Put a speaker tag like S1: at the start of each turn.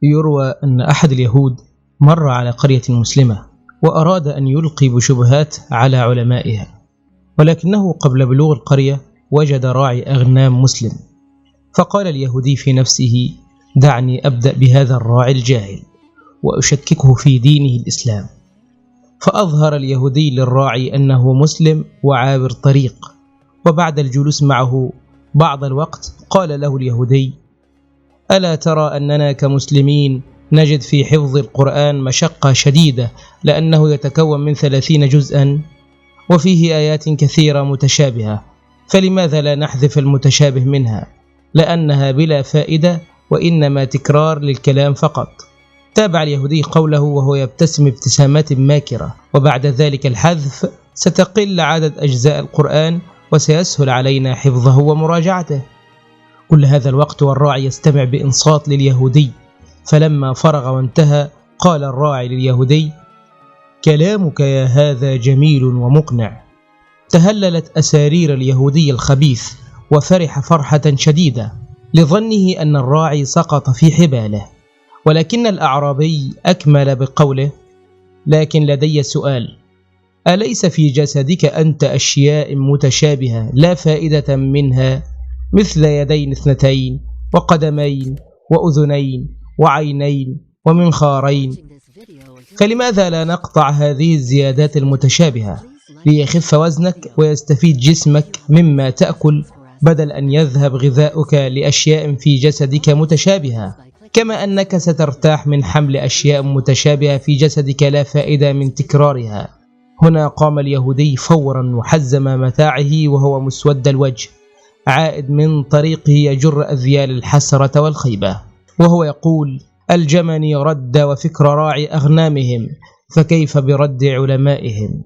S1: يروى أن أحد اليهود مر على قرية مسلمة وأراد أن يلقي بشبهات على علمائها، ولكنه قبل بلوغ القرية وجد راعي أغنام مسلم، فقال اليهودي في نفسه: دعني أبدأ بهذا الراعي الجاهل وأشككه في دينه الإسلام. فأظهر اليهودي للراعي أنه مسلم وعابر طريق، وبعد الجلوس معه بعض الوقت قال له اليهودي: ألا ترى أننا كمسلمين نجد في حفظ القرآن مشقة شديدة، لأنه يتكون من 30 جزءا وفيه آيات كثيرة متشابهة، فلماذا لا نحذف المتشابه منها؟ لأنها بلا فائدة وإنما تكرار للكلام فقط. تابع اليهودي قوله وهو يبتسم ابتسامات ماكرة، وبعد ذلك الحذف ستقل عدد أجزاء القرآن وسيسهل علينا حفظه ومراجعته. كل هذا الوقت والراعي يستمع بإنصات لليهودي، فلما فرغ وانتهى قال الراعي لليهودي: كلامك يا هذا جميل ومقنع. تهللت أسارير اليهودي الخبيث وفرح فرحة شديدة لظنه أن الراعي سقط في حباله، ولكن الأعرابي أكمل بقوله: لكن لدي سؤال، أليس في جسدك أنت أشياء متشابهة لا فائدة منها، مثل يدين 2 وقدمين وأذنين وعينين ومنخارين؟ فلماذا لا نقطع هذه الزيادات المتشابهة ليخف وزنك ويستفيد جسمك مما تأكل، بدل أن يذهب غذاؤك لأشياء في جسدك متشابهة، كما أنك سترتاح من حمل أشياء متشابهة في جسدك لا فائدة من تكرارها. هنا قام اليهودي فورا وحزم متاعه وهو مسود الوجه، عائد من طريقه يجر أذيال الحسرة والخيبة، وهو يقول: الجمني رد وفكر راعي أغنامهم، فكيف برد علمائهم؟